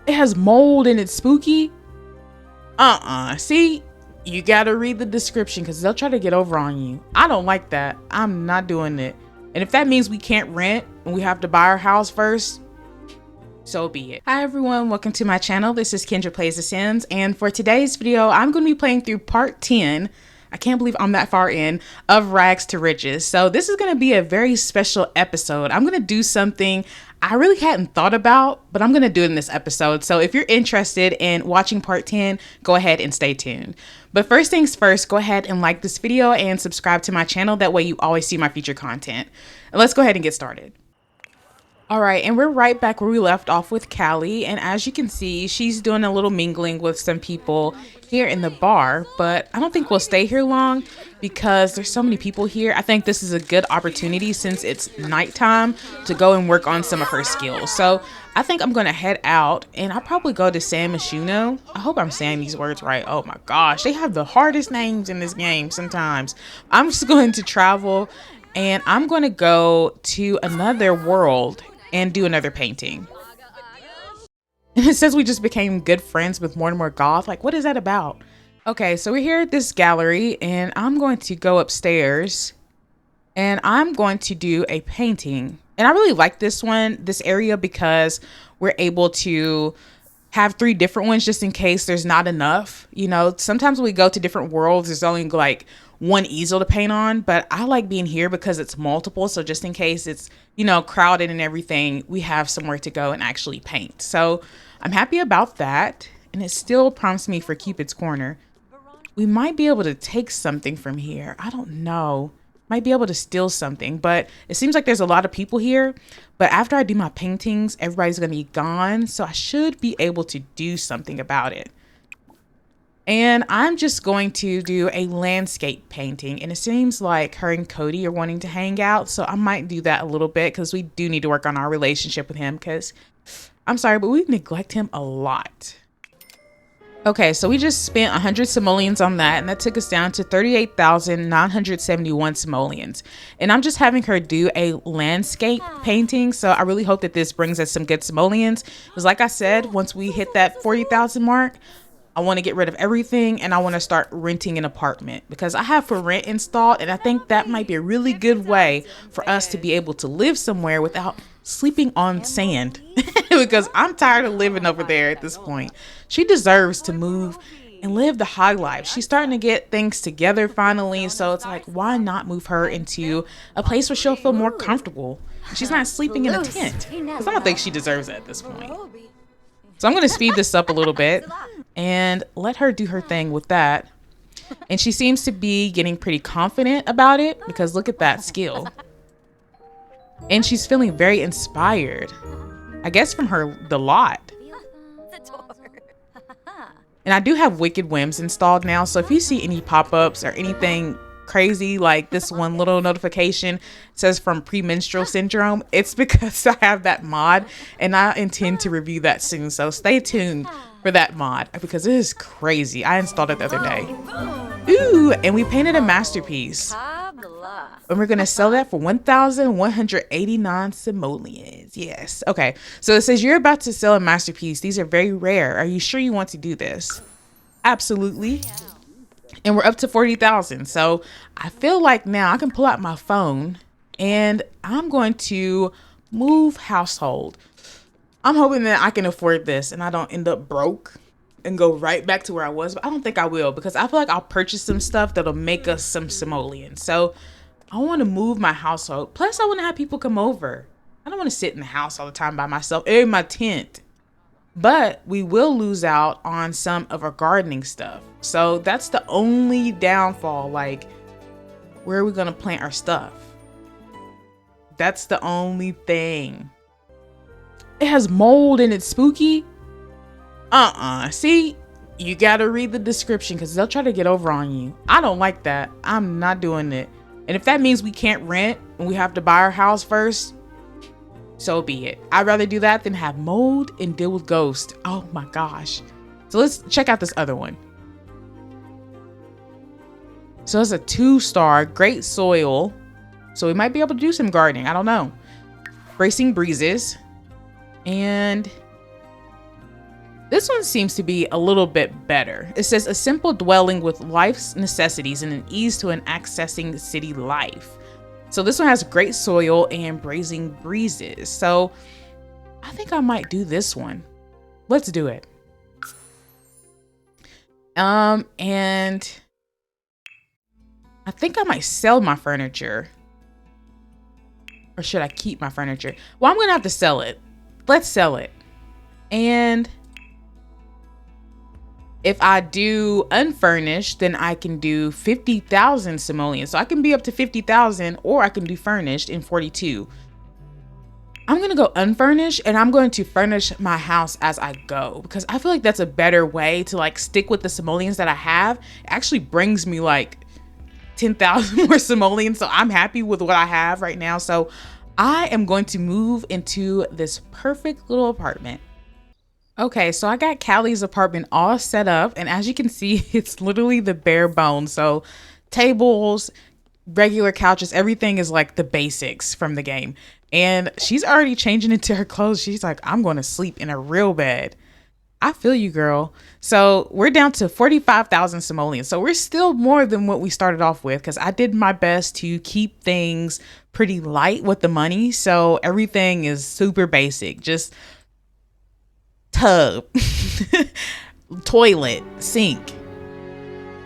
It has mold and it's spooky. See, you gotta read the description because they'll try to get over on you. I don't like that. I'm not doing it. And if that means we can't rent and we have to buy our house first, so be it. Hi everyone, welcome to my channel. This is Kendra Plays The Sims, and for today's video, I'm going to be playing through part 10. I can't believe I'm that far in, of Rags to Riches. So this is going to be a very special episode. I'm going to do something I really hadn't thought about, but I'm going to do it in this episode. So if you're interested in watching part 10, go ahead and stay tuned. But first things first, go ahead and like this video and subscribe to my channel. That way you always see my future content. And let's go ahead and get started. All right, and we're right back where we left off with Callie, and as you can see, she's doing a little mingling with some people here in the bar, but I don't think we'll stay here long because there's so many people here. I think this is a good opportunity since it's nighttime to go and work on some of her skills. So I think I'm gonna head out and I'll probably go to San Myshuno. I hope I'm saying these words right. Oh my gosh, they have the hardest names in this game sometimes. I'm just going to travel and I'm going to go to another world and do another painting. And it says we just became good friends with Mortimer Goth. Like, what is that about? Okay, so we're here at this gallery and I'm going to go upstairs and I'm going to do a painting. And I really like this area, because we're able to have 3 different ones just in case there's not enough. You know, sometimes when we go to different worlds, there's only like one easel to paint on, but I like being here because it's multiple. So just in case it's, you know, crowded and everything, we have somewhere to go and actually paint. So I'm happy about that. And it still prompts me for Cupid's Corner. We might be able to take something from here. I don't know. Might be able to steal something, but it seems like there's a lot of people here. But after I do my paintings, everybody's going to be gone. So I should be able to do something about it. And I'm just going to do a landscape painting. And it seems like her and Cody are wanting to hang out. So I might do that a little bit because we do need to work on our relationship with him, because I'm sorry, but we neglect him a lot. Okay, so we just spent 100 simoleons on that, and that took us down to 38,971 simoleons. And I'm just having her do a landscape painting, so I really hope that this brings us some good simoleons. Because like I said, once we hit that 40,000 mark, I want to get rid of everything and I want to start renting an apartment, because I have for rent installed, and I think that might be a really good way for us to be able to live somewhere without sleeping on sand. Because I'm tired of living over there at this point. She deserves to move and live the high life. She's starting to get things together finally, so it's like, why not move her into a place where she'll feel more comfortable? She's not sleeping in a tent, because I don't think she deserves it at this point. So I'm going to speed this up a little bit and let her do her thing with that. And she seems to be getting pretty confident about it, because look at that skill. And she's feeling very inspired, I guess from the lot. And I do have Wicked Whims installed now, so if you see any pop-ups or anything crazy like this one little notification says from premenstrual syndrome, it's because I have that mod and I intend to review that soon. So stay tuned for that mod, because it is crazy. I installed it the other day. Ooh, and we painted a masterpiece. And we're going to sell that for 1,189 simoleons. Yes. Okay. So it says you're about to sell a masterpiece. These are very rare. Are you sure you want to do this? Absolutely. And we're up to 40,000. So I feel like now I can pull out my phone and I'm going to move household. I'm hoping that I can afford this and I don't end up broke and go right back to where I was. But I don't think I will, because I feel like I'll purchase some stuff that'll make us some simoleons. So I want to move my household. Plus, I want to have people come over. I don't want to sit in the house all the time by myself in my tent. But we will lose out on some of our gardening stuff. So that's the only downfall. Like, where are we going to plant our stuff? That's the only thing. It has mold and it's spooky. See, you got to read the description because they'll try to get over on you. I don't like that. I'm not doing it. And if that means we can't rent and we have to buy our house first, so be it. I'd rather do that than have mold and deal with ghosts. Oh my gosh. So let's check out this other one. So it's a 2-star, great soil. So we might be able to do some gardening. I don't know. Bracing breezes. And This one seems to be a little bit better. It says a simple dwelling with life's necessities and an ease to an accessing city life. So this one has great soil and bracing breezes. So I think I might do this one. Let's do it. And I think I might sell my furniture. Or should I keep my furniture? Well, I'm gonna have to sell it. Let's sell it. And if I do unfurnished, then I can do 50,000 simoleons. So I can be up to 50,000, or I can do furnished in 42. I'm gonna go unfurnished, and I'm going to furnish my house as I go, because I feel like that's a better way to like stick with the simoleons that I have. It actually brings me like 10,000 more simoleons. So I'm happy with what I have right now. So I am going to move into this perfect little apartment. Okay, so I got Callie's apartment all set up, and as you can see, it's literally the bare bones. So tables, regular couches, everything is like the basics from the game. And she's already changing into her clothes. She's like, I'm going to sleep in a real bed. I feel you, girl. So we're down to 45,000 simoleons. So we're still more than what we started off with, because I did my best to keep things pretty light with the money. So everything is super basic. Just tub, toilet, sink.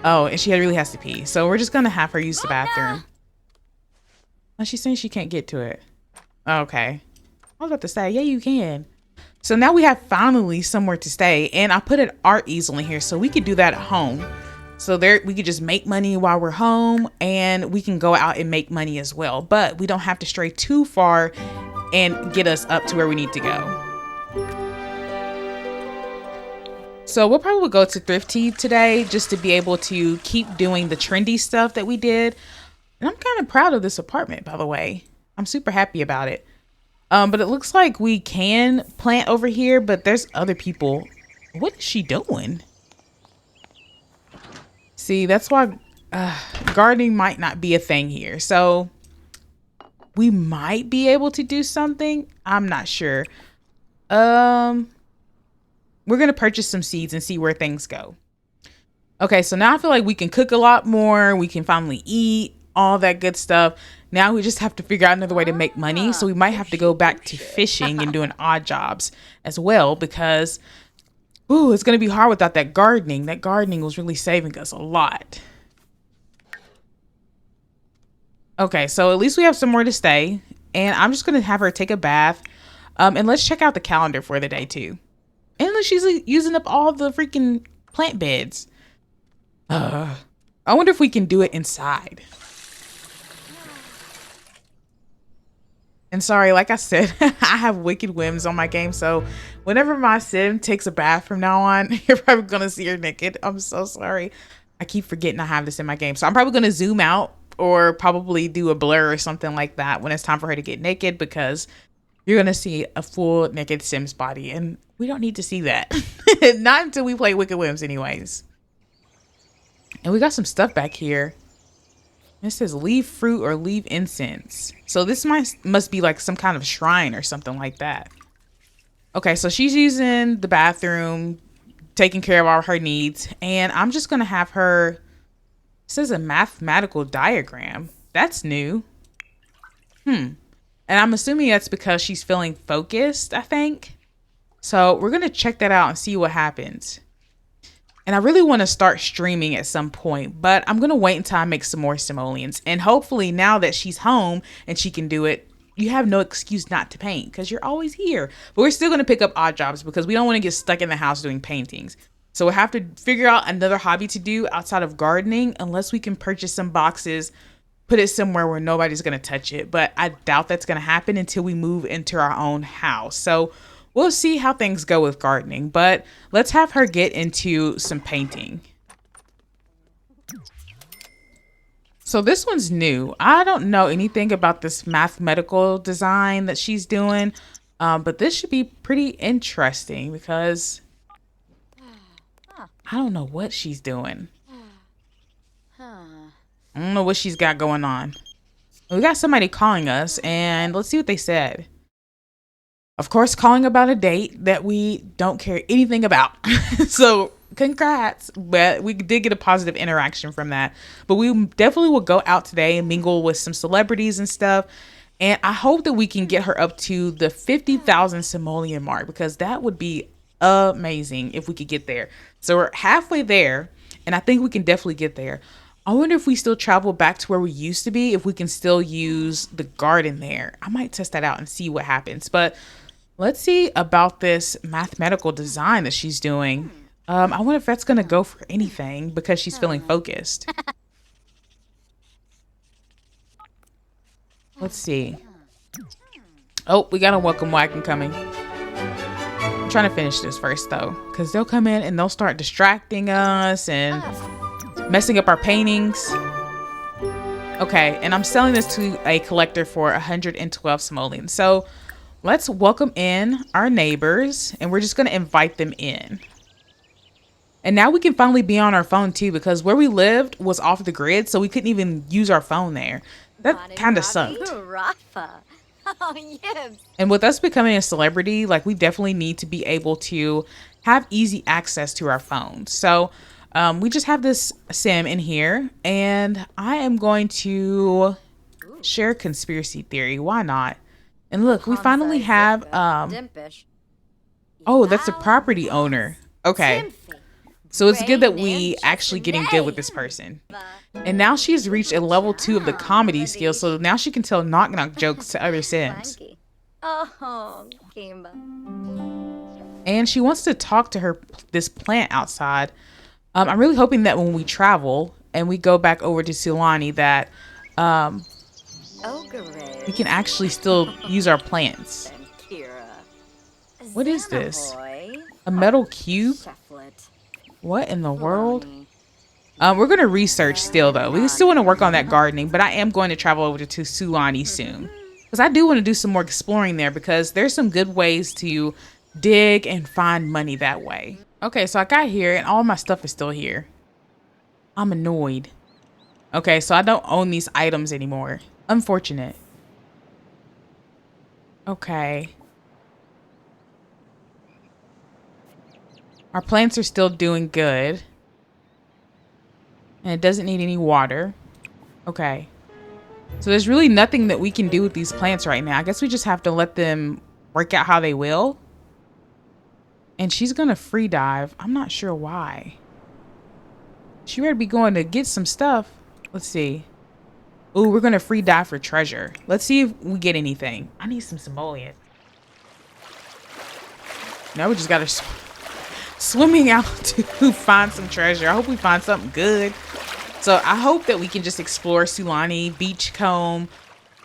Oh, and she really has to pee. So we're just going to have her use the bathroom. Oh, she's saying she can't get to it. Okay. I was about to say, yeah, you can. So now we have finally somewhere to stay, and I put an art easel in here so we could do that at home. So there we could just make money while we're home, and we can go out and make money as well. But we don't have to stray too far and get us up to where we need to go. So we'll probably go to Thrifty today just to be able to keep doing the trendy stuff that we did. And I'm kind of proud of this apartment, by the way. I'm super happy about it. But it looks like we can plant over here, but there's other people. What is she doing? See, that's why gardening might not be a thing here. So we might be able to do something. I'm not sure. We're going to purchase some seeds and see where things go. Okay, so now I feel like we can cook a lot more. We can finally eat, all that good stuff. Now we just have to figure out another way to make money. So we might have to go back to fishing and doing odd jobs as well, because it's going to be hard without that gardening. That gardening was really saving us a lot. Okay, so at least we have somewhere to stay. And I'm just going to have her take a bath. And let's check out the calendar for the day too. And she's using up all the freaking plant beds. I wonder if we can do it inside. And sorry, like I said, I have wicked whims on my game. So whenever my sim takes a bath from now on, you're probably going to see her naked. I'm so sorry. I keep forgetting I have this in my game. So I'm probably going to zoom out or probably do a blur or something like that when it's time for her to get naked, because you're going to see a full naked Sim's body. And we don't need to see that. Not until we play Wicked Whims anyways. And we got some stuff back here. It says leave fruit or leave incense. So this must be like some kind of shrine or something like that. Okay, so she's using the bathroom, taking care of all her needs. And I'm just going to have her... It says a mathematical diagram. That's new. And I'm assuming that's because she's feeling focused, I think. So we're going to check that out and see what happens. And I really want to start streaming at some point, but I'm going to wait until I make some more simoleons. And hopefully now that she's home and she can do it, you have no excuse not to paint, because you're always here. But we're still going to pick up odd jobs because we don't want to get stuck in the house doing paintings. So we'll have to figure out another hobby to do outside of gardening, unless we can purchase some boxes, put it somewhere where nobody's going to touch it. But I doubt that's going to happen until we move into our own house. So we'll see how things go with gardening, but let's have her get into some painting. So this one's new. I don't know anything about this mathematical design that she's doing, but this should be pretty interesting because I don't know what she's doing. I don't know what she's got going on. We got somebody calling us, and let's see what they said. Of course, calling about a date that we don't care anything about. So congrats. But we did get a positive interaction from that. But we definitely will go out today and mingle with some celebrities and stuff. And I hope that we can get her up to the 50,000 simoleon mark, because that would be amazing if we could get there. So we're halfway there, and I think we can definitely get there. I wonder if we still travel back to where we used to be, if we can still use the garden there. I might test that out and see what happens. But let's see about this mathematical design that she's doing. I wonder if that's going to go for anything because she's feeling focused. Let's see. Oh, we got a welcome wagon coming. I'm trying to finish this first, though, because they'll come in and they'll start distracting us and messing up our paintings. Okay, and I'm selling this to a collector for 112 simoleons. So let's welcome in our neighbors, and we're just going to invite them in. And now we can finally be on our phone, too, because where we lived was off the grid, so we couldn't even use our phone there. That kind of sucked. And with us becoming a celebrity, like, we definitely need to be able to have easy access to our phones. So we just have this sim in here, and I am going to share conspiracy theory. Why not? And look, we finally have, oh, that's a property owner. Okay. So it's good that we actually getting good with this person. And now she's reached a level 2 of the comedy skill, so now she can tell knock-knock jokes to other Sims. And she wants to talk to this plant outside. I'm really hoping that when we travel and we go back over to Sulani that we can actually still use our plants. What is this? A metal cube? What in the world? We're going to research still, though. We still want to work on that gardening, but I am going to travel over to Sulani soon. Because I do want to do some more exploring there, because there's some good ways to dig and find money that way. Okay, so I got here, and all my stuff is still here. I'm annoyed. Okay, so I don't own these items anymore. Unfortunate. Okay. Our plants are still doing good. And it doesn't need any water. Okay. So there's really nothing that we can do with these plants right now. I guess we just have to let them work out how they will. And she's going to free dive. I'm not sure why. She better be going to get some stuff. Let's see. Ooh, we're going to free dive for treasure. Let's see if we get anything. I need some simoleons. Now we just got to swimming out to find some treasure. I hope we find something good. So I hope that we can just explore Sulani, Beachcomb,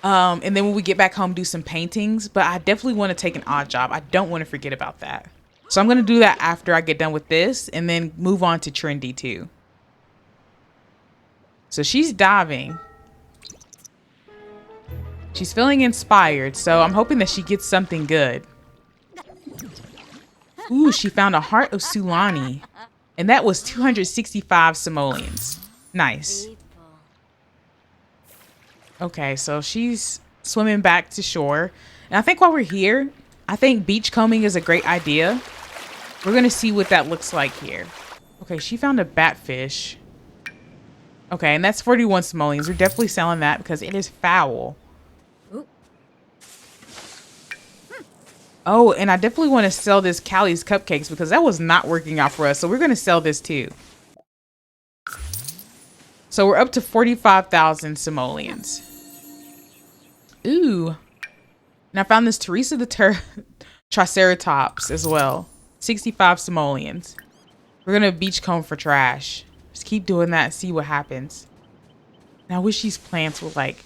and then when we get back home, do some paintings. But I definitely want to take an odd job. I don't want to forget about that. So I'm going to do that after I get done with this and then move on to trendy too. So she's diving. She's feeling inspired. So I'm hoping that she gets something good. Ooh, she found a heart of Sulani. And that was 265 simoleons. Nice. Okay, so she's swimming back to shore. And I think while we're here, I think beachcombing is a great idea. We're going to see what that looks like here. Okay, she found a batfish. Okay, and that's 41 simoleons. We're definitely selling that because it is foul. Oh, and I definitely want to sell this Callie's Cupcakes because that was not working out for us. So we're going to sell this too. So we're up to 45,000 simoleons. Ooh. And I found this Teresa the Triceratops as well. 65 simoleons. We're going to beachcomb for trash. Just keep doing that and see what happens. And I wish these plants would like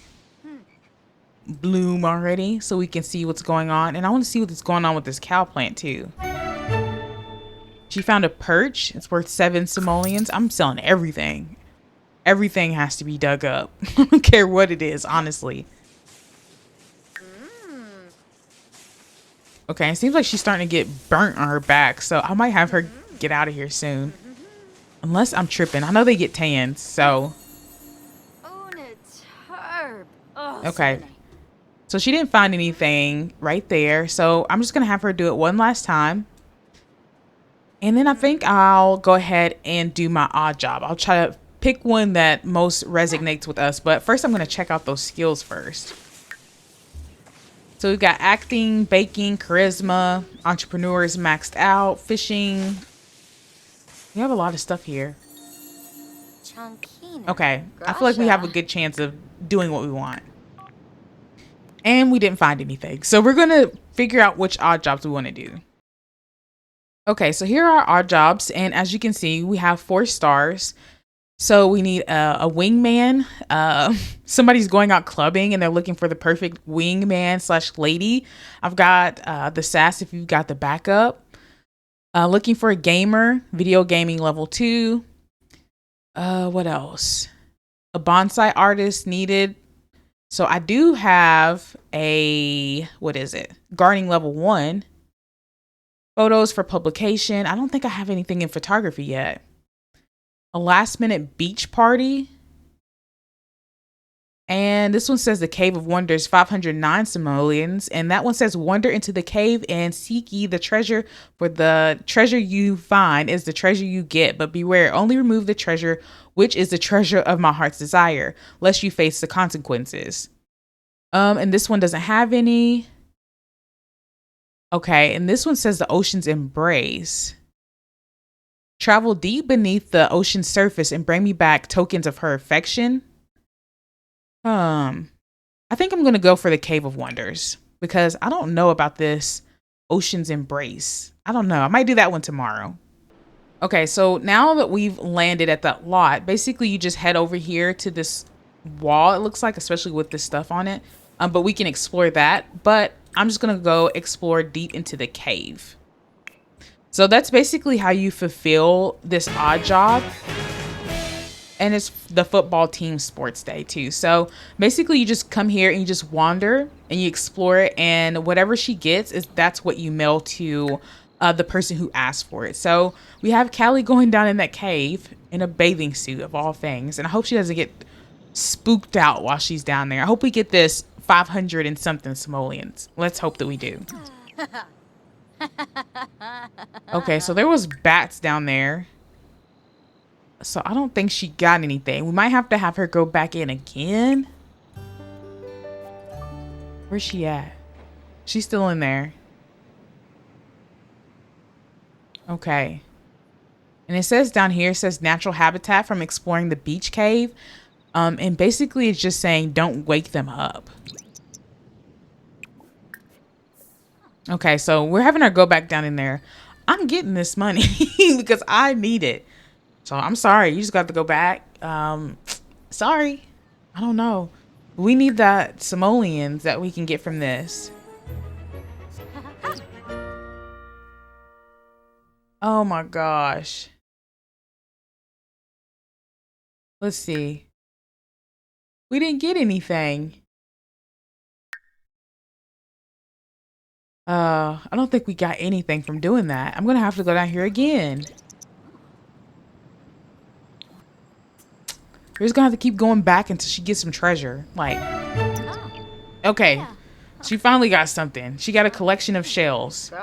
bloom already so we can see what's going on. And I want to see what's going on with this cow plant too. She found a perch. It's worth 7 simoleons. I'm selling everything. Everything has to be dug up. I don't care what it is, honestly. Okay, it seems like she's starting to get burnt on her back, so I might have her get out of here soon. Unless I'm tripping. I know they get tans, so. Okay. So she didn't find anything right there. So I'm just going to have her do it one last time. And then I think I'll go ahead and do my odd job. I'll try to pick one that most resonates with us. But first, I'm going to check out those skills first. So we've got acting, baking, charisma, entrepreneurs maxed out, fishing. We have a lot of stuff here. Okay, I feel like we have a good chance of doing what we want. And we didn't find anything. So we're going to figure out which odd jobs we want to do. Okay, so here are our jobs. And as you can see, we have 4 stars. So we need a wingman. Somebody's going out clubbing and they're looking for the perfect wingman / lady. I've got the sass if you've got the backup. Looking for a gamer, video gaming level 2. What else? A bonsai artist needed. So I do have a, what is it? Gardening level 1. Photos for publication. I don't think I have anything in photography yet. A last minute beach party. And this one says the Cave of Wonders, 509 simoleons. And that one says wander into the cave and seek ye the treasure, for the treasure you find is the treasure you get. But beware, only remove the treasure, which is the treasure of my heart's desire, lest you face the consequences. And this one doesn't have any. Okay, and this one says the ocean's embrace. Travel deep beneath the ocean's surface and bring me back tokens of her affection. I think I'm going to go for the Cave of Wonders because I don't know about this ocean's embrace. I don't know. I might do that one tomorrow. Okay, so now that we've landed at that lot, basically you just head over here to this wall, it looks like, especially with this stuff on it. But we can explore that. But I'm just going to go explore deep into the cave. So that's basically how you fulfill this odd job. And it's the football team sports day too. So basically you just come here and you just wander and you explore it. And whatever she gets, that's what you mail to the person who asked for it. So we have Callie going down in that cave in a bathing suit of all things. And I hope she doesn't get spooked out while she's down there. I hope we get this 500 and something simoleons. Let's hope that we do. Okay, so there was bats down there. So I don't think she got anything. We might have to have her go back in again. Where's she at? She's still in there. Okay. And it says down here, it says natural habitat from exploring the beach cave. And basically it's just saying don't wake them up. Okay, so we're having her go back down in there. I'm getting this money because I need it. So I'm sorry, you just got to go back. Sorry, I don't know. We need that simoleons that we can get from this. Oh my gosh. Let's see. We didn't get anything. I don't think we got anything from doing that. I'm gonna have to go down here again. We're just gonna have to keep going back until she gets some treasure. Like, okay, she finally got something. She got a collection of shells.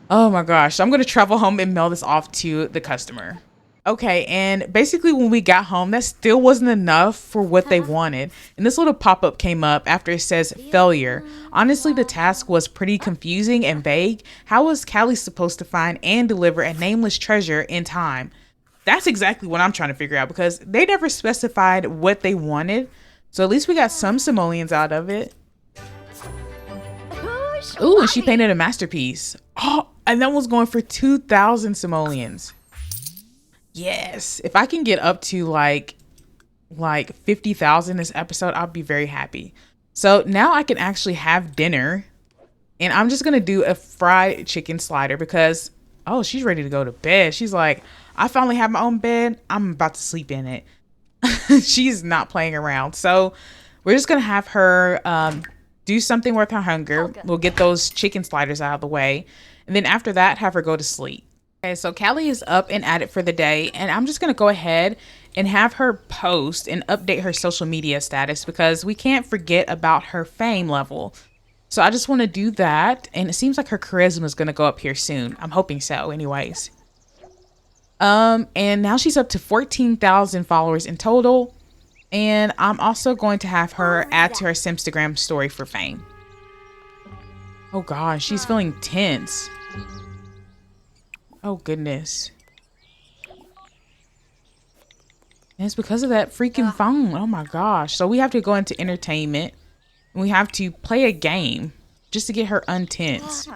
Oh my gosh. So I'm gonna travel home and mail this off to the customer. Okay, and basically when we got home, that still wasn't enough for what they wanted. And this little pop-up came up after it says failure. Honestly, the task was pretty confusing and vague. How was Callie supposed to find and deliver a nameless treasure in time? That's exactly what I'm trying to figure out because they never specified what they wanted. So at least we got some simoleons out of it. Ooh, and she painted a masterpiece. Oh, and that was going for 2,000 simoleons. Yes, if I can get up to like 50,000 this episode, I'll be very happy. So now I can actually have dinner, and I'm just gonna do a fried chicken slider because oh, she's ready to go to bed. She's like, I finally have my own bed. I'm about to sleep in it. She's not playing around. So we're just gonna have her do something worth her hunger. Okay. We'll get those chicken sliders out of the way, and then after that, have her go to sleep. Okay, so Callie is up and at it for the day, and I'm just going to go ahead and have her post and update her social media status because we can't forget about her fame level. So I just want to do that. And it seems like her charisma is going to go up here soon. I'm hoping so anyways. And now she's up to 14,000 followers in total. And I'm also going to have her add to her Simstagram story for fame. Oh gosh, she's feeling tense. Oh goodness. And it's because of that freaking phone. Oh my gosh. So we have to go into entertainment. And we have to play a game just to get her untense.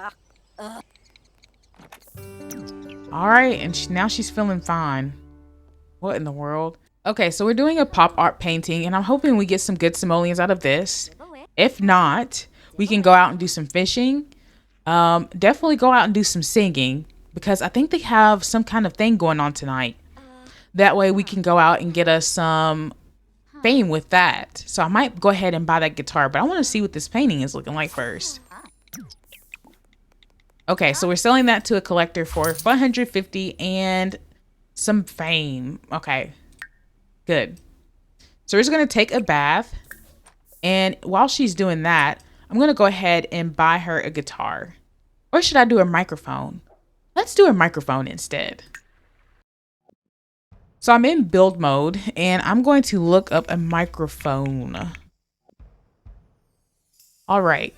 Alright, and now she's feeling fine. What in the world? Okay, so we're doing a pop art painting, and I'm hoping we get some good simoleons out of this. If not, we can go out and do some fishing. Definitely go out and do some singing, because I think they have some kind of thing going on tonight. That way we can go out and get us some fame with that. So I might go ahead and buy that guitar, but I want to see what this painting is looking like first. Okay, so we're selling that to a collector for 150 and some fame. Okay, good. So we're just going to take a bath. And while she's doing that, I'm going to go ahead and buy her a guitar. Or should I do a microphone? Let's do a microphone instead. So I'm in build mode and I'm going to look up a microphone. All right.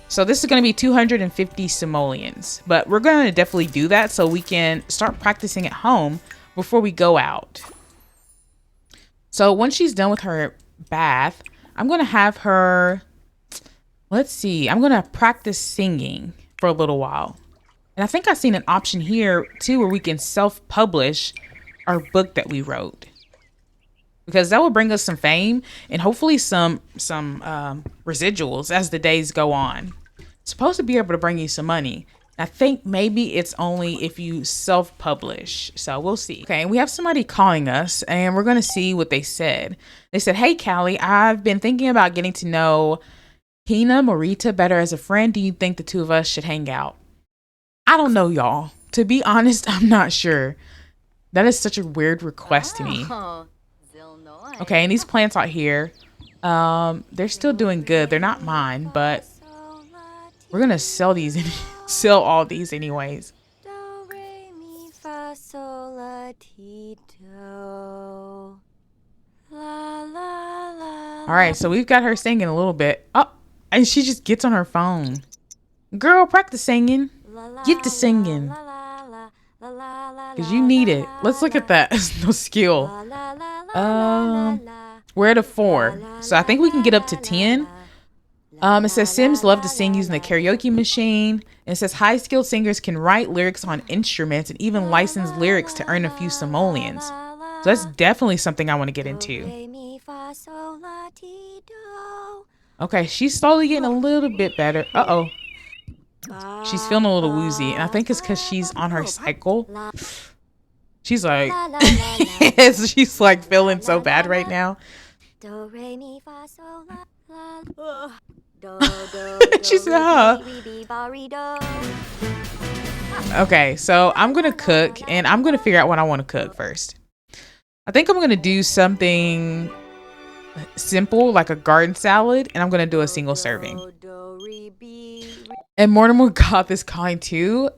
So this is going to be 250 simoleons, but we're going to definitely do that so we can start practicing at home before we go out. So once she's done with her bath, I'm going to have her, let's see, I'm going to practice singing for a little while. And I think I've seen an option here too where we can self-publish our book that we wrote, because that will bring us some fame and hopefully some residuals as the days go on. It's supposed to be able to bring you some money. I think maybe it's only if you self-publish. So we'll see. Okay, and we have somebody calling us and we're going to see what they said. They said, "Hey, Callie, I've been thinking about getting to know Hina Morita better as a friend. Do you think the two of us should hang out?" I don't know, y'all. To be honest, I'm not sure. That is such a weird request to me. Okay, and these plants out here, they're still doing good. They're not mine, but we're going to sell these, sell all these anyways. All right, so we've got her singing a little bit. Oh, and she just gets on her phone. Girl, practice singing. Get to singing. Because you need it. Let's look at that. No skill. We're at a 4. So I think we can get up to 10. It says Sims love to sing using the karaoke machine. And it says high skilled singers can write lyrics on instruments and even license lyrics to earn a few simoleons. So that's definitely something I want to get into. Okay, she's slowly getting a little bit better. Uh-oh. She's feeling a little woozy. And I think it's because she's on her cycle. She's like, she's like feeling so bad right now. She said, huh? Okay, so I'm going to cook and I'm going to figure out what I want to cook first. I think I'm going to do something simple like a garden salad, and I'm going to do a single serving. And Mortimer got this calling too.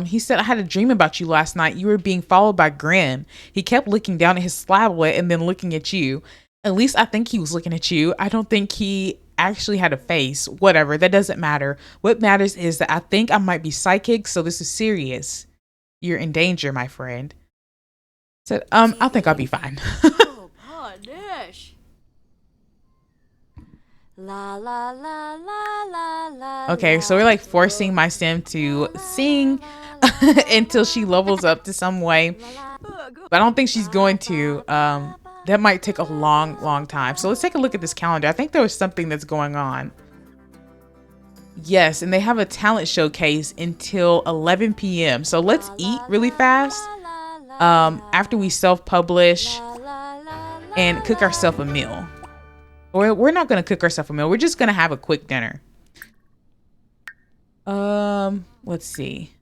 He said, "I had a dream about you last night. You were being followed by Grim. He kept looking down at his slablet and then looking at you. At least I think he was looking at you. I don't think he actually had a face. Whatever, that doesn't matter. What matters is that I think I might be psychic, so this is serious. You're in danger, my friend." Said, I think I'll be fine. Okay, so we're like forcing my sim to sing until she levels up to some way. But I don't think she's going to. That might take a long time. So let's take a look at this calendar. I think there was something that's going on. Yes, and they have a talent showcase until 11 p.m. So let's eat really fast after we self-publish and cook ourselves a meal. Or we're not going to cook ourselves a meal. We're just going to have a quick dinner. Let's see.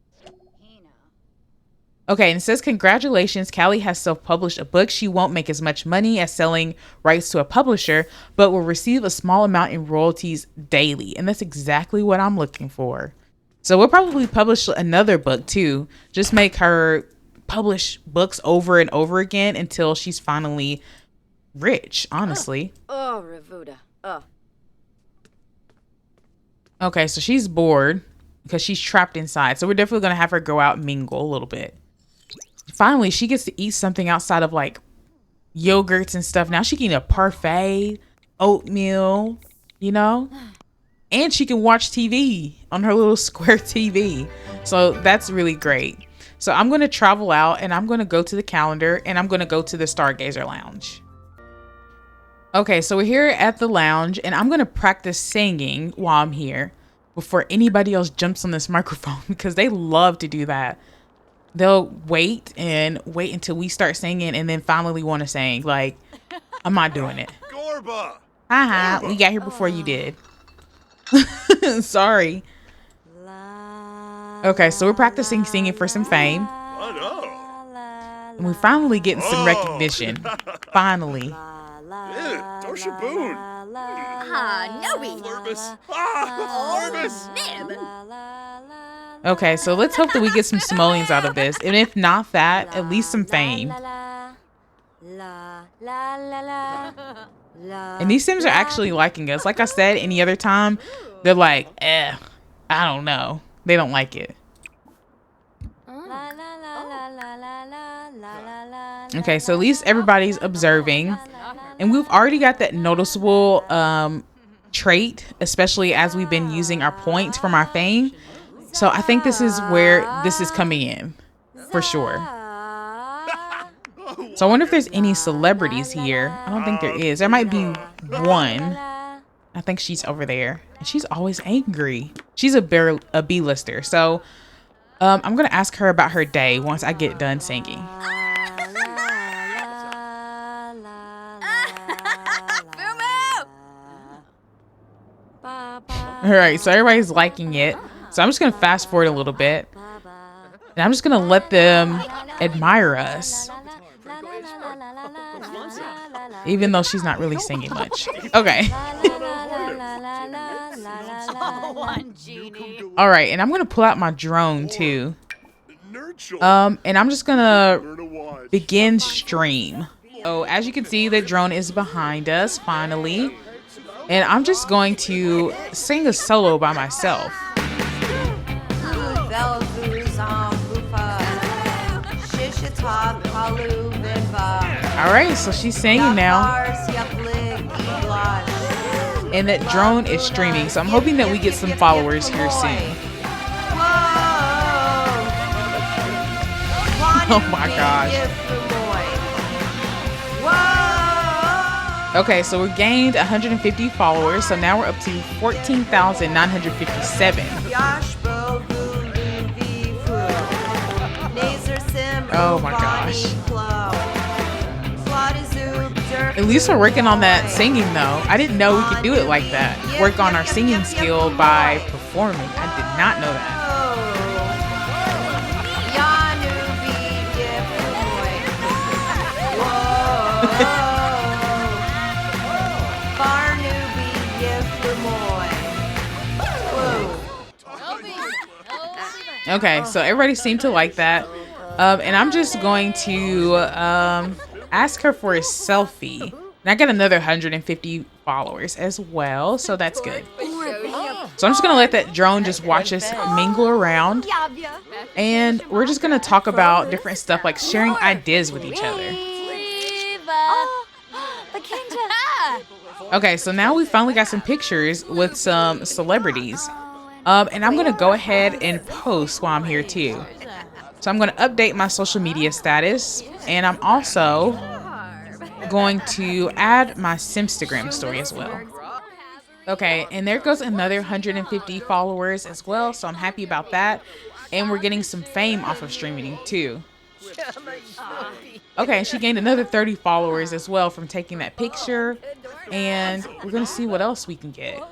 Okay, and it says, congratulations, Callie has self-published a book. She won't make as much money as selling rights to a publisher, but will receive a small amount in royalties daily. And that's exactly what I'm looking for. So we'll probably publish another book too. Just make her publish books over and over again until she's finally rich, honestly. Oh, Ravuda. Oh. Okay, so she's bored because she's trapped inside. So we're definitely going to have her go out and mingle a little bit. Finally, she gets to eat something outside of like yogurts and stuff. Now she can eat a parfait, oatmeal, you know, and she can watch TV on her little square TV. So that's really great. So I'm going to travel out and I'm going to go to the calendar and I'm going to go to the Stargazer Lounge. Okay, so we're here at the lounge and I'm going to practice singing while I'm here before anybody else jumps on this microphone because they love to do that. They'll wait until we start singing and then finally want to sing. Like, I'm not doing it. Gorba! Haha, we got here before you did. Sorry. Okay, so we're practicing singing for some fame. And we're finally getting some recognition. Finally. Dorsha Boone! Noe. Flurbus! Flurbus! Okay, so let's hope that we get some simoleons out of this. And if not that, at least some fame. And these Sims are actually liking us. Like I said, any other time, they're like, I don't know. They don't like it. Okay, so at least everybody's observing. And we've already got that noticeable trait, especially as we've been using our points from our fame. So I think this is where this is coming in, for sure. So I wonder if there's any celebrities here. I don't think there is. There might be one. I think she's over there. And she's always angry. She's a B-lister. So I'm going to ask her about her day once I get done singing. All right, so everybody's liking it. So I'm just going to fast forward a little bit. And I'm just going to let them admire us. Even though she's not really singing much. Okay. All right, and I'm going to pull out my drone too. And I'm just going to begin stream. So as you can see, the drone is behind us finally. And I'm just going to sing a solo by myself. All right, so she's singing now. And that drone is streaming, so I'm hoping that we get some followers here soon. Oh my gosh. Okay, so we gained 150 followers, so now we're up to 14,957. Oh my gosh. At least we're working on that singing though. I didn't know we could do it like that. Work on our singing skill by performing. I did not know that. Okay, so everybody seemed to like that. And I'm just going to ask her for a selfie. And I got another 150 followers as well, so that's good. So I'm just going to let that drone just watch us mingle around. And we're just going to talk about different stuff, like sharing ideas with each other. Okay, so now we finally got some pictures with some celebrities. And I'm going to go ahead and post while I'm here too. So I'm going to update my social media status. And I'm also going to add my Simstagram story as well. Okay, and there goes another 150 followers as well. So I'm happy about that. And we're getting some fame off of streaming too. Okay, she gained another 30 followers as well from taking that picture. And we're going to see what else we can get.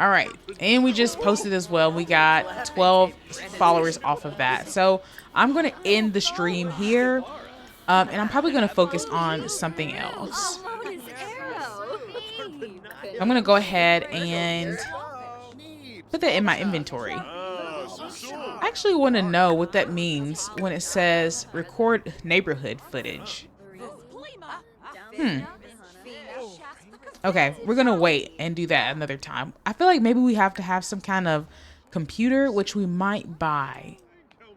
All right, and we just posted as well. We got 12 followers off of that. So I'm going to end the stream here, and I'm probably going to focus on something else. I'm going to go ahead and put that in my inventory. I actually want to know what that means when it says record neighborhood footage. Okay, we're gonna wait and do that another time. I feel like maybe we have to have some kind of computer, which we might buy.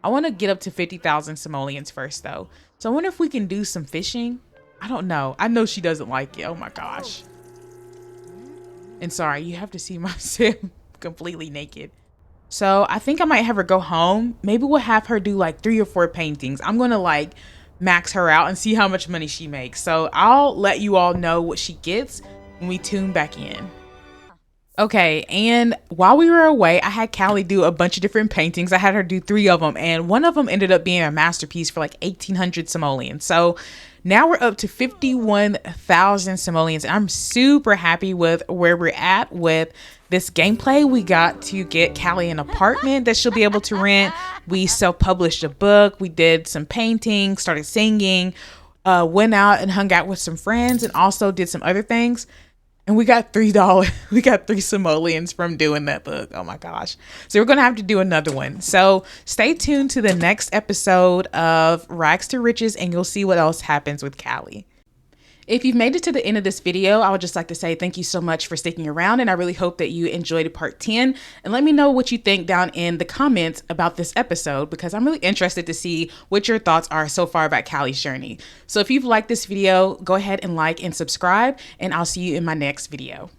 I want to get up to 50,000 simoleons first, though. So I wonder if we can do some fishing. I don't know. I know she doesn't like it. Oh my gosh. And sorry, you have to see my sim completely naked. So I think I might have her go home. Maybe we'll have her do like 3 or 4 paintings. I'm gonna like max her out and see how much money she makes. So I'll let you all know what she gets when we tune back in. Okay, and while we were away, I had Callie do a bunch of different paintings. I had her do 3 of them, and one of them ended up being a masterpiece for like 1,800 simoleons. So now we're up to 51,000 simoleons. I'm super happy with where we're at with this gameplay. We got to get Callie an apartment that she'll be able to rent. We self-published a book. We did some painting, started singing, went out and hung out with some friends, and also did some other things. And we got $3. We got 3 simoleons from doing that book. Oh my gosh. So we're going to have to do another one. So stay tuned to the next episode of Rags to Riches and you'll see what else happens with Callie. If you've made it to the end of this video, I would just like to say thank you so much for sticking around, and I really hope that you enjoyed part 10, and let me know what you think down in the comments about this episode, because I'm really interested to see what your thoughts are so far about Callie's journey. So if you've liked this video, go ahead and like and subscribe, and I'll see you in my next video.